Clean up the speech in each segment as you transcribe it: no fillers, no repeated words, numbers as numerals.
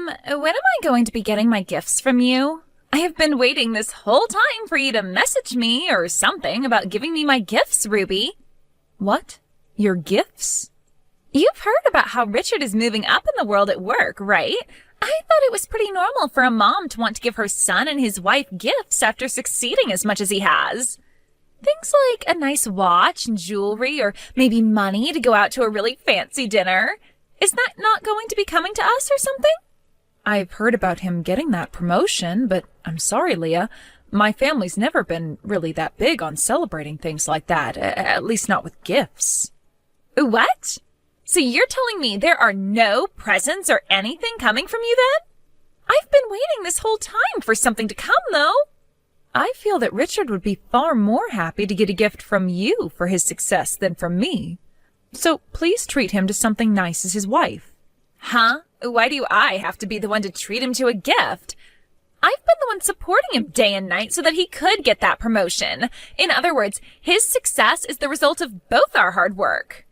When am I going to be getting my gifts from you? I have been waiting this whole time for you to message me or something about giving me my gifts, Ruby. What? Your gifts? You've heard about how Richard is moving up in the world at work, right? I thought it was pretty normal for a mom to want to give her son and his wife gifts after succeeding as much as he has. Things like a nice watch and jewelry, or maybe money to go out to a really fancy dinner. Is that not going to be coming to us or something? I've heard about him getting that promotion, but I'm sorry, Leah. My family's never been really that big on celebrating things like that, at least not with gifts. What? So you're telling me there are no presents or anything coming from you then? I've been waiting this whole time for something to come, though. I feel that Richard would be far more happy to get a gift from you for his success than from me. So please treat him to something nice as his wife. Huh? Why do I have to be the one to treat him to a gift? I've been the one supporting him day and night so that he could get that promotion. In other words, his success is the result of both our hard work.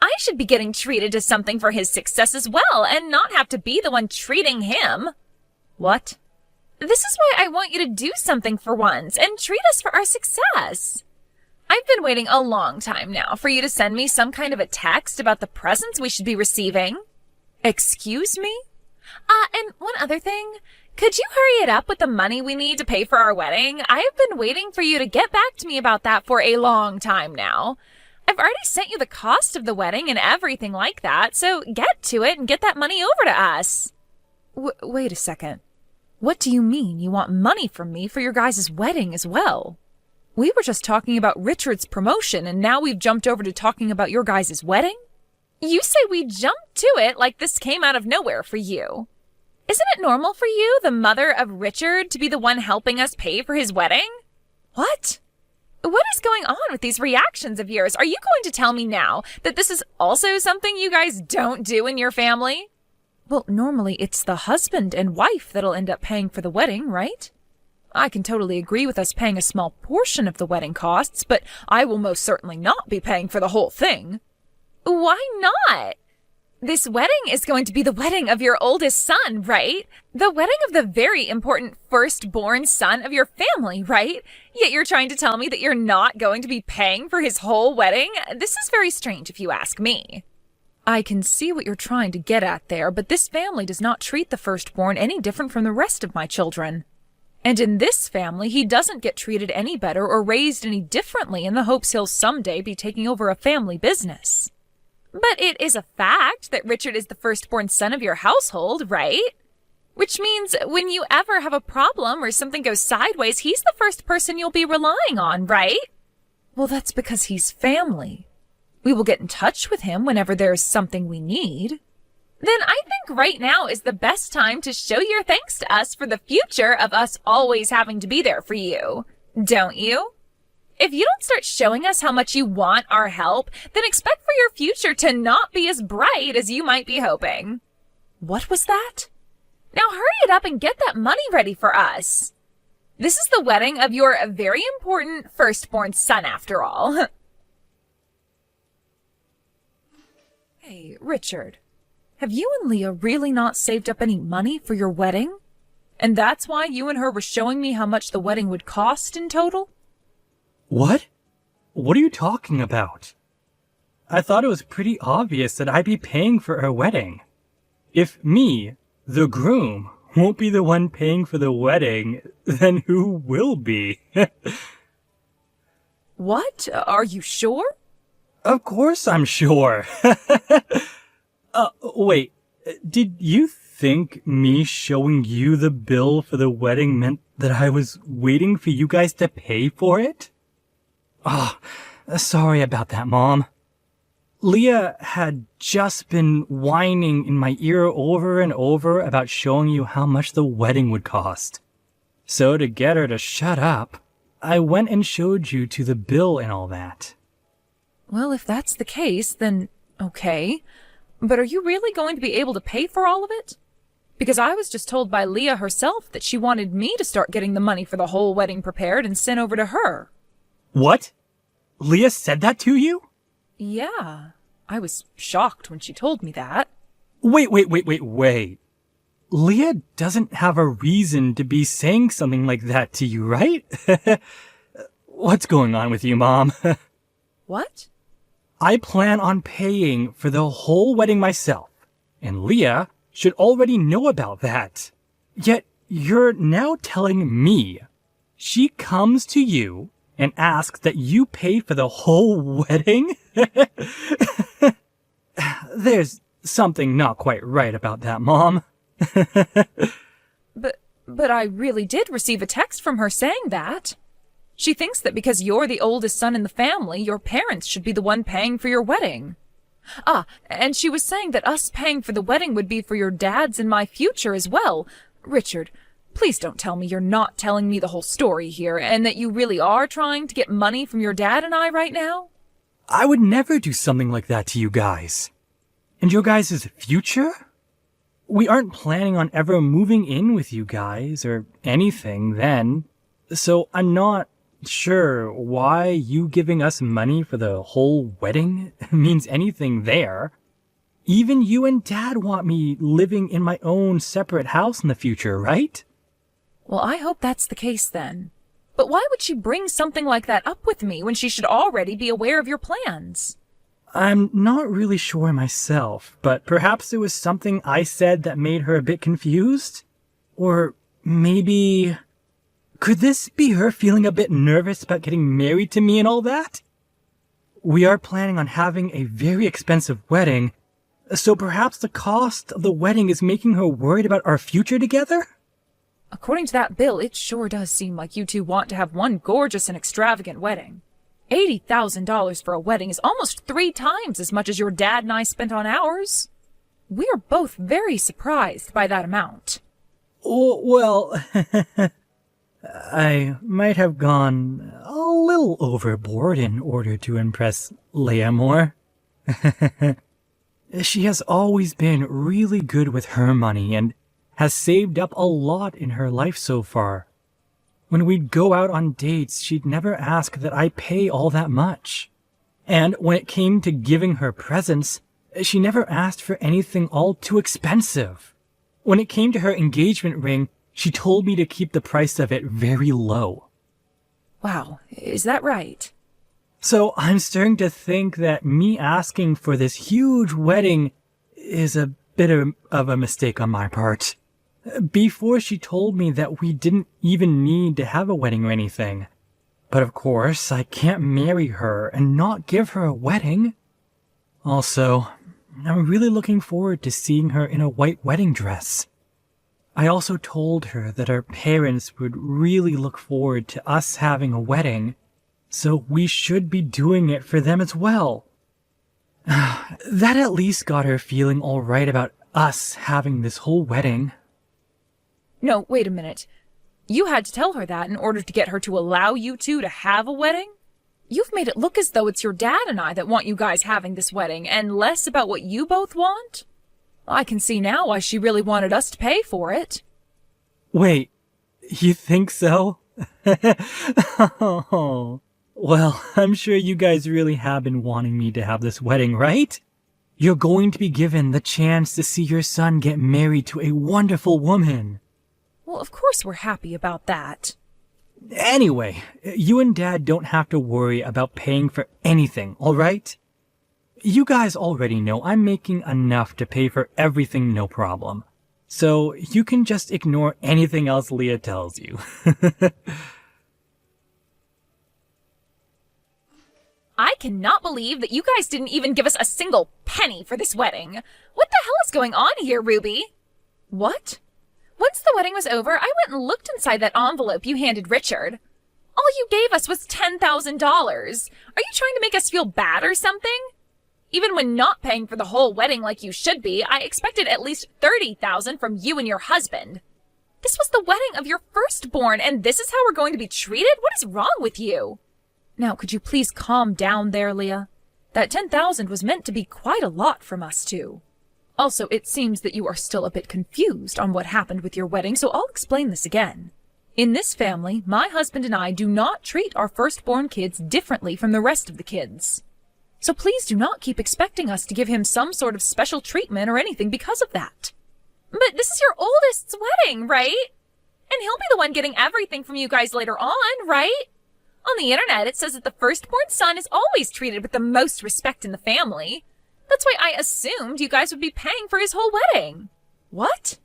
I should be getting treated to something for his success as well and not have to be the one treating him. What? This is why I want you to do something for once and treat us for our success. I've been waiting a long time now for you to send me some kind of a text about the presents we should be receiving. Excuse me? And one other thing. Could you hurry it up with the money we need to pay for our wedding? I have been waiting for you to get back to me about that for a long time now. I've already sent you the cost of the wedding and everything like that, so get to it and get that money over to us. Wait a second. What do you mean you want money from me for your guys' wedding as well? We were just talking about Richard's promotion, and now we've jumped over to talking about your guys' wedding? You say we jumped to it like this came out of nowhere for you. Isn't it normal for you, the mother of Richard, to be the one helping us pay for his wedding? What? What is going on with these reactions of yours? Are you going to tell me now that this is also something you guys don't do in your family? Well, normally it's the husband and wife that'll end up paying for the wedding, right? I can totally agree with us paying a small portion of the wedding costs, but I will most certainly not be paying for the whole thing. Why not? This wedding is going to be the wedding of your oldest son, right? The wedding of the very important firstborn son of your family, right? Yet you're trying to tell me that you're not going to be paying for his whole wedding? This is very strange if you ask me. I can see what you're trying to get at there, but this family does not treat the firstborn any different from the rest of my children. And in this family, he doesn't get treated any better or raised any differently in the hopes he'll someday be taking over a family business. But it is a fact that Richard is the firstborn son of your household, right? Which means when you ever have a problem or something goes sideways, he's the first person you'll be relying on, right? Well, that's because he's family. We will get in touch with him whenever there's something we need. Then I think right now is the best time to show your thanks to us for the future of us always having to be there for you. Don't you? If you don't start showing us how much you want our help, then expect for your future to not be as bright as you might be hoping. What was that? Now hurry it up and get that money ready for us. This is the wedding of your very important firstborn son, after all. Hey, Richard, have you and Leah really not saved up any money for your wedding? And that's why you and her were showing me how much the wedding would cost in total? What? What are you talking about? I thought it was pretty obvious that I'd be paying for her wedding. If me, the groom, won't be the one paying for the wedding, then who will be? What? Are you sure? Of course I'm sure. Wait, did you think me showing you the bill for the wedding meant that I was waiting for you guys to pay for it? Oh, sorry about that, Mom. Leah had just been whining in my ear over and over about showing you how much the wedding would cost. So to get her to shut up, I went and showed you to the bill and all that. Well, if that's the case, then okay. But are you really going to be able to pay for all of it? Because I was just told by Leah herself that she wanted me to start getting the money for the whole wedding prepared and sent over to her. What? Leah said that to you? Yeah. I was shocked when she told me that. Wait. Leah doesn't have a reason to be saying something like that to you, right? What's going on with you, Mom? What? I plan on paying for the whole wedding myself, and Leah should already know about that. Yet you're now telling me she comes to you and asks that you pay for the whole wedding? There's something not quite right about that, Mom. But I really did receive a text from her saying that. She thinks that because you're the oldest son in the family, your parents should be the one paying for your wedding. Ah, and she was saying that us paying for the wedding would be for your dad's and my future as well. Richard, please don't tell me you're not telling me the whole story here, and that you really are trying to get money from your dad and I right now? I would never do something like that to you guys. And your guys' future? We aren't planning on ever moving in with you guys or anything then. So I'm not sure why you giving us money for the whole wedding means anything there. Even you and Dad want me living in my own separate house in the future, right? Well, I hope that's the case then. But why would she bring something like that up with me when she should already be aware of your plans? I'm not really sure myself, but perhaps it was something I said that made her a bit confused? Or maybe... Could this be her feeling a bit nervous about getting married to me and all that? We are planning on having a very expensive wedding, so perhaps the cost of the wedding is making her worried about our future together? According to that bill, it sure does seem like you two want to have one gorgeous and extravagant wedding. $80,000 for a wedding is almost 3 times as much as your dad and I spent on ours. We are both very surprised by that amount. Oh, well, I might have gone a little overboard in order to impress Leah more. She has always been really good with her money and has saved up a lot in her life so far. When we'd go out on dates, she'd never ask that I pay all that much. And when it came to giving her presents, she never asked for anything all too expensive. When it came to her engagement ring, she told me to keep the price of it very low. Wow, is that right? So I'm starting to think that me asking for this huge wedding is a bit of a mistake on my part. Before she told me that we didn't even need to have a wedding or anything. But of course, I can't marry her and not give her a wedding. Also, I'm really looking forward to seeing her in a white wedding dress. I also told her that our parents would really look forward to us having a wedding, so we should be doing it for them as well. That at least got her feeling all right about us having this whole wedding. No, wait a minute. You had to tell her that in order to get her to allow you two to have a wedding? You've made it look as though it's your dad and I that want you guys having this wedding, and less about what you both want? I can see now why she really wanted us to pay for it. Wait, you think so? Oh. Well, I'm sure you guys really have been wanting me to have this wedding, right? You're going to be given the chance to see your son get married to a wonderful woman. Well, of course we're happy about that. Anyway, you and Dad don't have to worry about paying for anything, all right? You guys already know I'm making enough to pay for everything, no problem. So you can just ignore anything else Leah tells you. I cannot believe that you guys didn't even give us a single penny for this wedding. What the hell is going on here, Ruby? What? Once the wedding was over, I went and looked inside that envelope you handed Richard. All you gave us was $10,000. Are you trying to make us feel bad or something? Even when not paying for the whole wedding like you should be, I expected at least $30,000 from you and your husband. This was the wedding of your firstborn, and this is how we're going to be treated? What is wrong with you? Now, could you please calm down there, Leah? That $10,000 was meant to be quite a lot from us two. Also, it seems that you are still a bit confused on what happened with your wedding, so I'll explain this again. In this family, my husband and I do not treat our firstborn kids differently from the rest of the kids. So please do not keep expecting us to give him some sort of special treatment or anything because of that. But But this is your oldest's wedding, right? And he'll be the one getting everything from you guys later on, right? On the internet, it says that the firstborn son is always treated with the most respect in the family. That's why I assumed you guys would be paying for his whole wedding. What?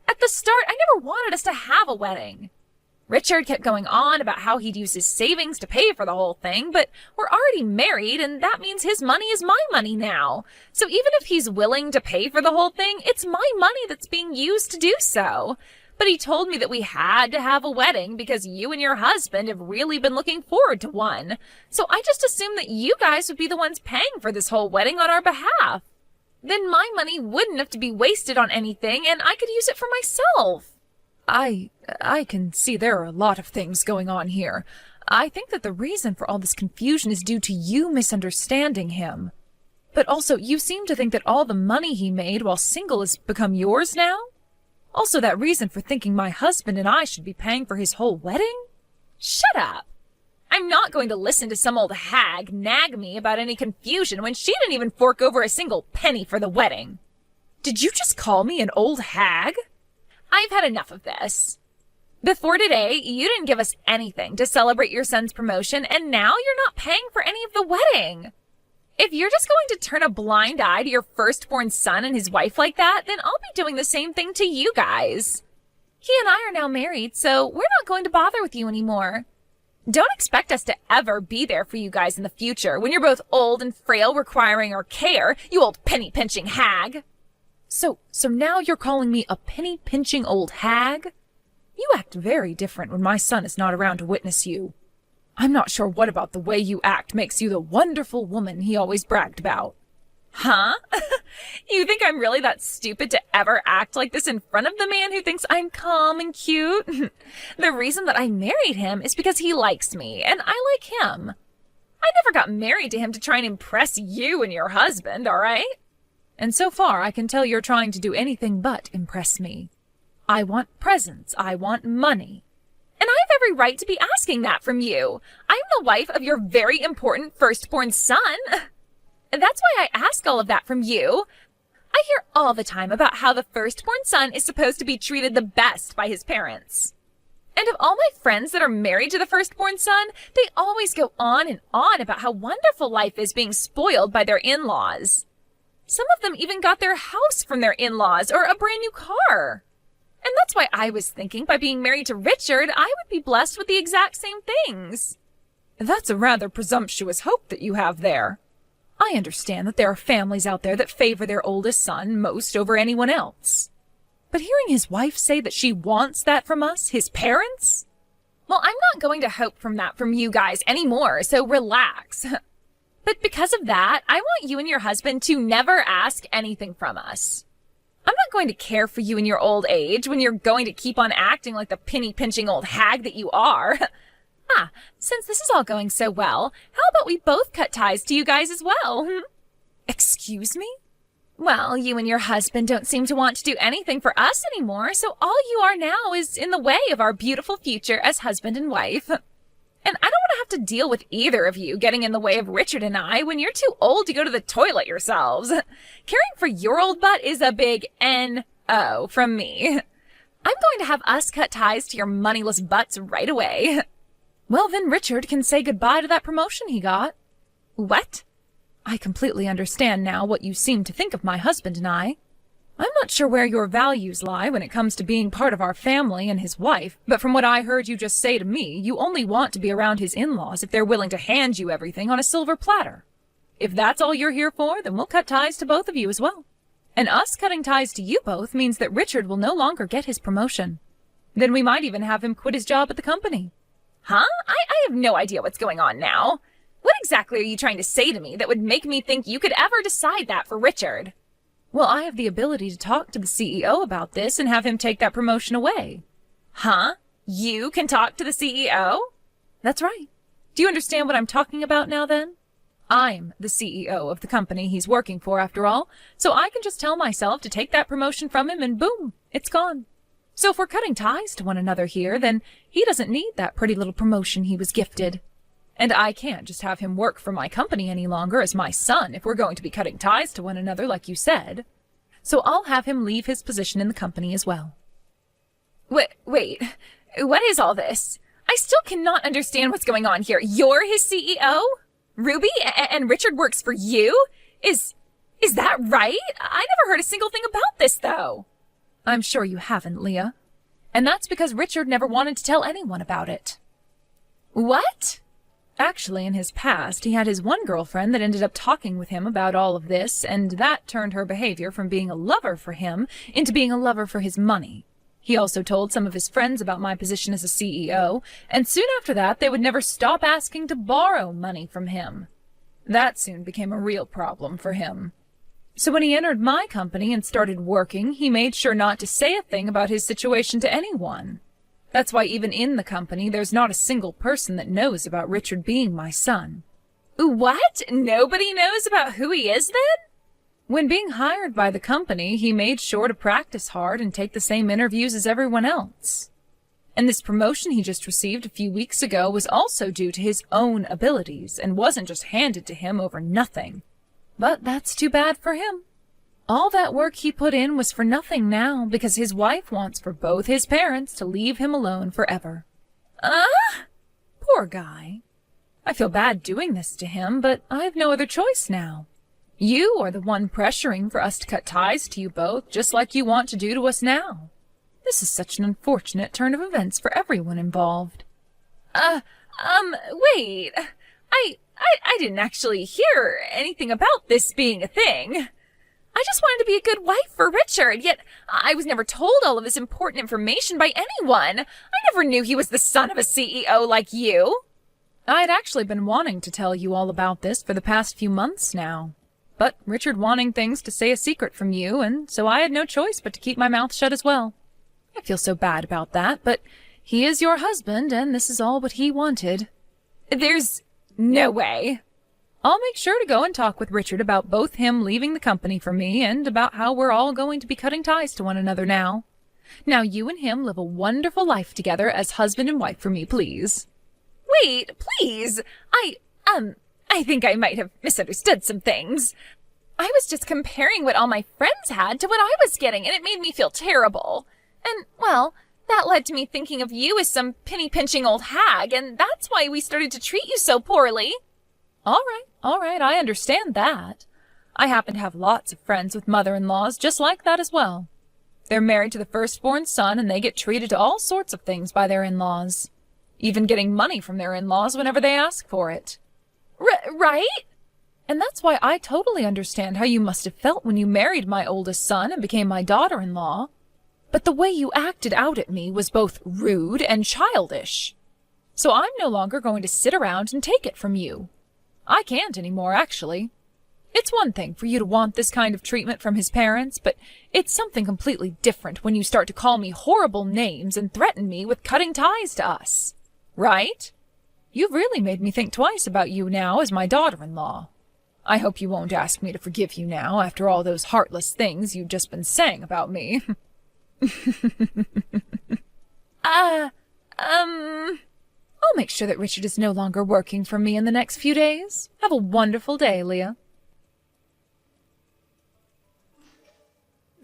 At the start, I never wanted us to have a wedding. Richard kept going on about how he'd use his savings to pay for the whole thing, but we're already married, and that means his money is my money now. So even if he's willing to pay for the whole thing, it's my money that's being used to do so. But he told me that we had to have a wedding because you and your husband have really been looking forward to one. So I just assumed that you guys would be the ones paying for this whole wedding on our behalf. Then my money wouldn't have to be wasted on anything, and I could use it for myself. I can see there are a lot of things going on here. I think that the reason for all this confusion is due to you misunderstanding him. But also, you seem to think that all the money he made while single has become yours now? Also, that reason for thinking my husband and I should be paying for his whole wedding? Shut up! I'm not going to listen to some old hag nag me about any confusion when she didn't even fork over a single penny for the wedding. Did you just call me an old hag? I've had enough of this. Before today, you didn't give us anything to celebrate your son's promotion, and now you're not paying for any of the wedding. If you're just going to turn a blind eye to your firstborn son and his wife like that, then I'll be doing the same thing to you guys. He and I are now married, so we're not going to bother with you anymore. Don't expect us to ever be there for you guys in the future when you're both old and frail, requiring our care, you old penny-pinching hag. So now you're calling me a penny-pinching old hag? You act very different when my son is not around to witness you. I'm not sure what about the way you act makes you the wonderful woman he always bragged about. Huh? You think I'm really that stupid to ever act like this in front of the man who thinks I'm calm and cute? The reason that I married him is because he likes me, and I like him. I never got married to him to try and impress you and your husband, all right? And so far, I can tell you're trying to do anything but impress me. I want presents. I want money. And I have every right to be asking that from you. I'm the wife of your very important firstborn son. That's why I ask all of that from you. I hear all the time about how the firstborn son is supposed to be treated the best by his parents. And of all my friends that are married to the firstborn son, they always go on and on about how wonderful life is being spoiled by their in-laws. Some of them even got their house from their in-laws or a brand new car. And that's why I was thinking by being married to Richard, I would be blessed with the exact same things. That's a rather presumptuous hope that you have there. I understand that there are families out there that favor their oldest son most over anyone else. But hearing his wife say that she wants that from us, his parents? Well, I'm not going to hope from that from you guys anymore, so relax. But because of that, I want you and your husband to never ask anything from us. I'm not going to care for you in your old age when you're going to keep on acting like the penny-pinching old hag that you are. Since this is all going so well, how about we both cut ties to you guys as well? Excuse me? Well, you and your husband don't seem to want to do anything for us anymore, so all you are now is in the way of our beautiful future as husband and wife. And I don't want to have to deal with either of you getting in the way of Richard and I when you're too old to go to the toilet yourselves. Caring for your old butt is a big N-O from me. I'm going to have us cut ties to your moneyless butts right away. Well, then Richard can say goodbye to that promotion he got. What? I completely understand now what you seem to think of my husband and I. I'm not sure where your values lie when it comes to being part of our family and his wife, but from what I heard you just say to me, you only want to be around his in-laws if they're willing to hand you everything on a silver platter. If that's all you're here for, then we'll cut ties to both of you as well. And us cutting ties to you both means that Richard will no longer get his promotion. Then we might even have him quit his job at the company. Huh? I have no idea what's going on now. What exactly are you trying to say to me that would make me think you could ever decide that for Richard? Well, I have the ability to talk to the CEO about this and have him take that promotion away. Huh? You can talk to the CEO? That's right. Do you understand what I'm talking about now then? I'm the CEO of the company he's working for after all, so I can just tell myself to take that promotion from him and boom, it's gone. So if we're cutting ties to one another here, then he doesn't need that pretty little promotion he was gifted. And I can't just have him work for my company any longer as my son if we're going to be cutting ties to one another like you said. so I'll have him leave his position in the company as well. Wait, what is all this? I still cannot understand what's going on here. You're his CEO? Ruby? And Richard works for you? Is that right? I never heard a single thing about this, though. I'm sure you haven't, Leah. And that's because Richard never wanted to tell anyone about it. What? Actually, in his past, he had his one girlfriend that ended up talking with him about all of this, and that turned her behavior from being a lover for him into being a lover for his money. He also told some of his friends about my position as a CEO, and soon after that, they would never stop asking to borrow money from him. That soon became a real problem for him. So when he entered my company and started working, he made sure not to say a thing about his situation to anyone. That's why even in the company, there's not a single person that knows about Richard being my son. What? Nobody knows about who he is, then? When being hired by the company, he made sure to practice hard and take the same interviews as everyone else. And this promotion he just received a few weeks ago was also due to his own abilities and wasn't just handed to him over nothing. But that's too bad for him. All that work he put in was for nothing now because his wife wants for both his parents to leave him alone forever. Poor guy. I feel bad doing this to him, but I have no other choice now. You are the one pressuring for us to cut ties to you both, just like you want to do to us now. This is such an unfortunate turn of events for everyone involved. Wait. I didn't actually hear anything about this being a thing. I just wanted to be a good wife for Richard, yet I was never told all of this important information by anyone. I never knew he was the son of a CEO like you. I'd actually been wanting to tell you all about this for the past few months now. But Richard wanting things to stay a secret from you, and so I had no choice but to keep my mouth shut as well. I feel so bad about that, but he is your husband, and this is all what he wanted. There's no way. I'll make sure to go and talk with Richard about both him leaving the company for me and about how we're all going to be cutting ties to one another now. Now you and him live a wonderful life together as husband and wife for me, please. Wait, please. I think I might have misunderstood some things. I was just comparing what all my friends had to what I was getting, and it made me feel terrible. And, well, that led to me thinking of you as some penny-pinching old hag, and that's why we started to treat you so poorly. All right, I understand that. I happen to have lots of friends with mother-in-laws just like that as well. They're married to the firstborn son, and they get treated to all sorts of things by their in-laws, even getting money from their in-laws whenever they ask for it. Right? And that's why I totally understand how you must have felt when you married my oldest son and became my daughter-in-law. But the way you acted out at me was both rude and childish. So I'm no longer going to sit around and take it from you. I can't anymore, actually. It's one thing for you to want this kind of treatment from his parents, but it's something completely different when you start to call me horrible names and threaten me with cutting ties to us. Right? You've really made me think twice about you now as my daughter-in-law. I hope you won't ask me to forgive you now after all those heartless things you've just been saying about me. I'll make sure that Richard is no longer working for me in the next few days. Have a wonderful day, Leah.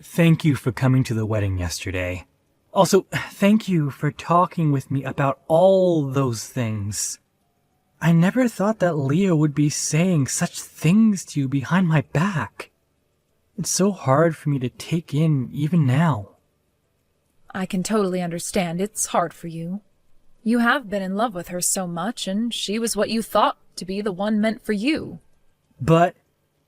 Thank you for coming to the wedding yesterday. Also, thank you for talking with me about all those things. I never thought that Leah would be saying such things to you behind my back. It's so hard for me to take in even now. I can totally understand it's hard for you. You have been in love with her so much, and she was what you thought to be the one meant for you. But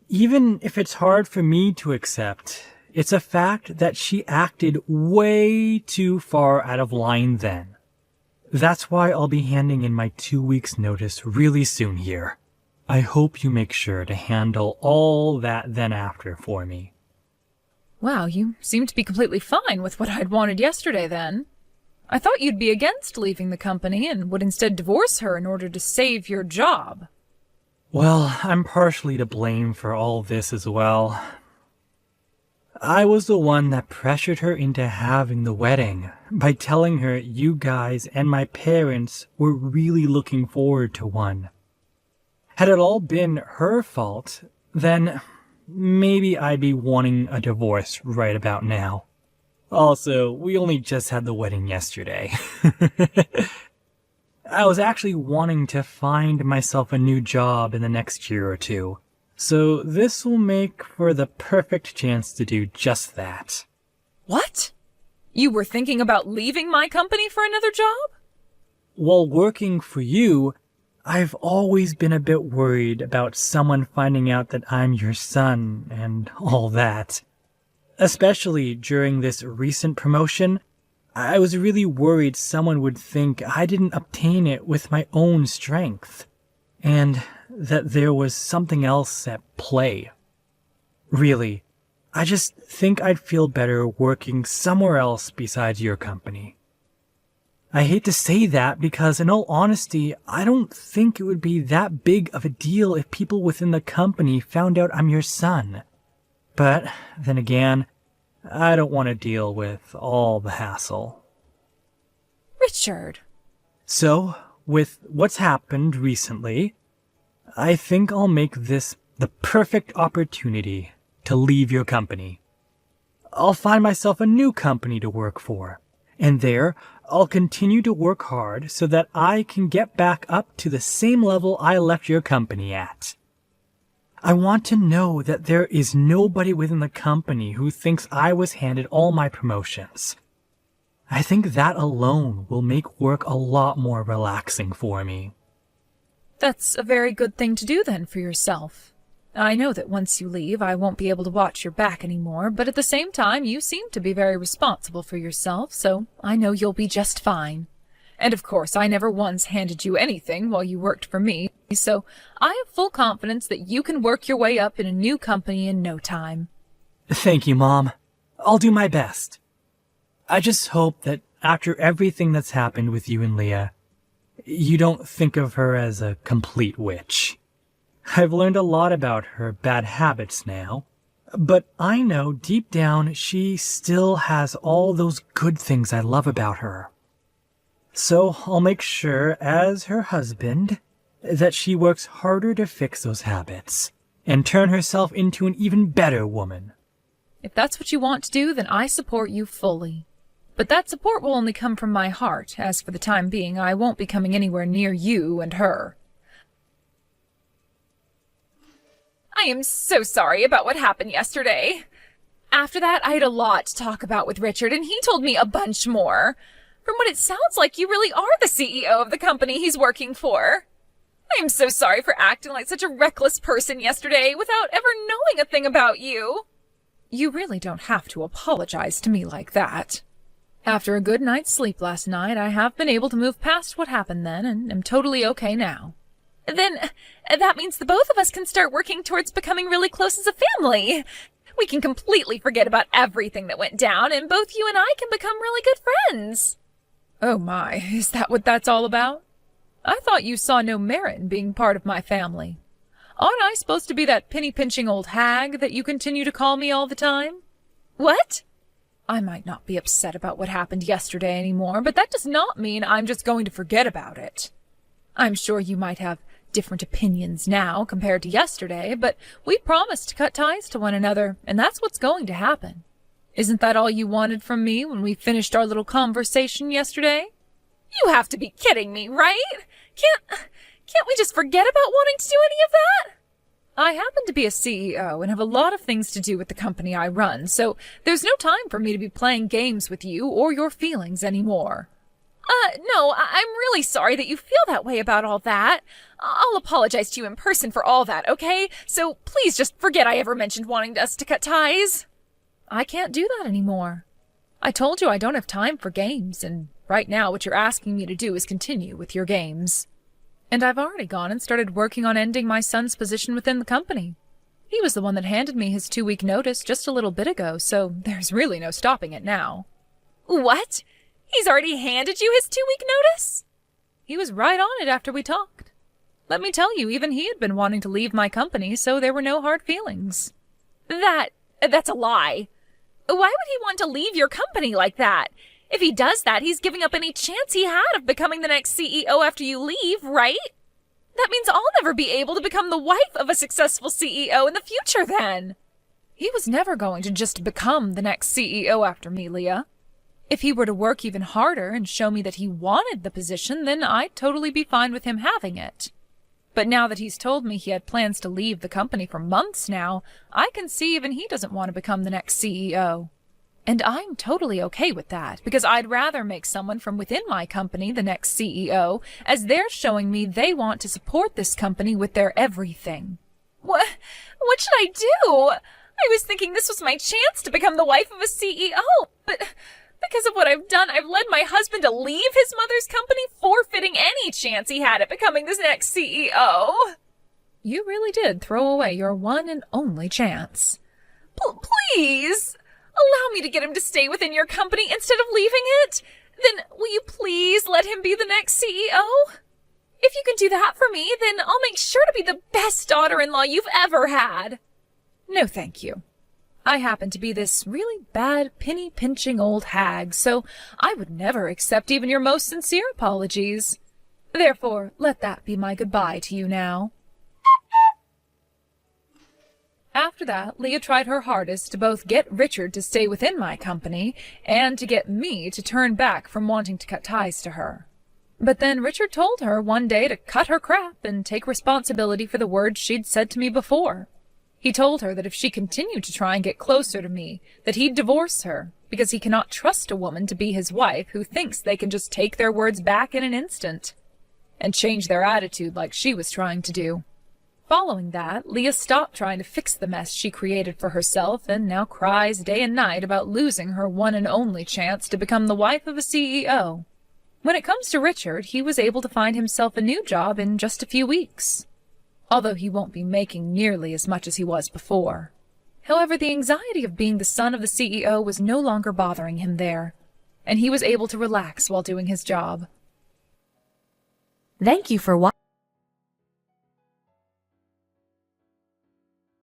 even if it's hard for me to accept, it's a fact that she acted way too far out of line then. That's why I'll be handing in my 2 weeks' notice really soon here. I hope you make sure to handle all that then after for me. Wow, you seem to be completely fine with what I'd wanted yesterday then. I thought you'd be against leaving the company and would instead divorce her in order to save your job. Well, I'm partially to blame for all this as well. I was the one that pressured her into having the wedding by telling her you guys and my parents were really looking forward to one. Had it all been her fault, then maybe I'd be wanting a divorce right about now. Also, we only just had the wedding yesterday. I was actually wanting to find myself a new job in the next year or two, so this will make for the perfect chance to do just that. What? You were thinking about leaving my company for another job? While working for you, I've always been a bit worried about someone finding out that I'm your son and all that. Especially during this recent promotion, I was really worried someone would think I didn't obtain it with my own strength, and that there was something else at play. Really, I just think I'd feel better working somewhere else besides your company. I hate to say that because, in all honesty, I don't think it would be that big of a deal if people within the company found out I'm your son. But then again, I don't want to deal with all the hassle. Richard. So, with what's happened recently, I think I'll make this the perfect opportunity to leave your company. I'll find myself a new company to work for, and there I'll continue to work hard so that I can get back up to the same level I left your company at. I want to know that there is nobody within the company who thinks I was handed all my promotions. I think that alone will make work a lot more relaxing for me. That's a very good thing to do then for yourself. I know that once you leave, I won't be able to watch your back anymore, but at the same time, you seem to be very responsible for yourself, so I know you'll be just fine. And of course, I never once handed you anything while you worked for me, so I have full confidence that you can work your way up in a new company in no time. Thank you, Mom. I'll do my best. I just hope that after everything that's happened with you and Leah, you don't think of her as a complete witch. I've learned a lot about her bad habits now, but I know deep down she still has all those good things I love about her. So I'll make sure, as her husband, that she works harder to fix those habits and turn herself into an even better woman. If that's what you want to do, then I support you fully. But that support will only come from my heart, as for the time being, I won't be coming anywhere near you and her. I am so sorry about what happened yesterday. After that, I had a lot to talk about with Richard, and he told me a bunch more. From what it sounds like, you really are the CEO of the company he's working for. I am so sorry for acting like such a reckless person yesterday without ever knowing a thing about you. You really don't have to apologize to me like that. After a good night's sleep last night, I have been able to move past what happened then and am totally okay now. Then that means the both of us can start working towards becoming really close as a family. We can completely forget about everything that went down, and both you and I can become really good friends. Oh my, is that what that's all about? I thought you saw no merit in being part of my family. Aren't I supposed to be that penny-pinching old hag that you continue to call me all the time? What? I might not be upset about what happened yesterday anymore, but that does not mean I'm just going to forget about it. I'm sure you might have different opinions now compared to yesterday, but we promised to cut ties to one another, and that's what's going to happen. Isn't that all you wanted from me when we finished our little conversation yesterday? You have to be kidding me, right? Can't we just forget about wanting to do any of that? I happen to be a CEO and have a lot of things to do with the company I run, so there's no time for me to be playing games with you or your feelings anymore. No, I'm really sorry that you feel that way about all that. I'll apologize to you in person for all that, okay? So please just forget I ever mentioned wanting us to cut ties. I can't do that anymore. I told you I don't have time for games, and right now what you're asking me to do is continue with your games. And I've already gone and started working on ending my son's position within the company. He was the one that handed me his 2-week notice just a little bit ago, so there's really no stopping it now. What? He's already handed you his 2-week notice? He was right on it after we talked. Let me tell you, even he had been wanting to leave my company, so there were no hard feelings. That's a lie. Why would he want to leave your company like that? If he does that, he's giving up any chance he had of becoming the next CEO after you leave, right? That means I'll never be able to become the wife of a successful CEO in the future then. He was never going to just become the next CEO after me, Leah. If he were to work even harder and show me that he wanted the position, then I'd totally be fine with him having it. But now that he's told me he had plans to leave the company for months now, I can see even he doesn't want to become the next CEO. And I'm totally okay with that, because I'd rather make someone from within my company the next CEO, as they're showing me they want to support this company with their everything. What should I do? I was thinking this was my chance to become the wife of a CEO, but because of what I've done, I've led my husband to leave his mother's company, forfeiting any chance he had at becoming this next CEO. You really did throw away your one and only chance. Please, allow me to get him to stay within your company instead of leaving it. Then will you please let him be the next CEO? If you can do that for me, then I'll make sure to be the best daughter-in-law you've ever had. No, thank you. I happen to be this really bad, penny-pinching old hag, so I would never accept even your most sincere apologies. Therefore, let that be my goodbye to you now. After that, Leah tried her hardest to both get Richard to stay within my company and to get me to turn back from wanting to cut ties to her. But then Richard told her one day to cut her crap and take responsibility for the words she'd said to me before. He told her that if she continued to try and get closer to me, that he'd divorce her, because he cannot trust a woman to be his wife who thinks they can just take their words back in an instant and change their attitude like she was trying to do. Following that, Leah stopped trying to fix the mess she created for herself and now cries day and night about losing her one and only chance to become the wife of a CEO. When it comes to Richard, he was able to find himself a new job in just a few weeks, although he won't be making nearly as much as he was before. However, the anxiety of being the son of the CEO was no longer bothering him there, and he was able to relax while doing his job. Thank you for watching.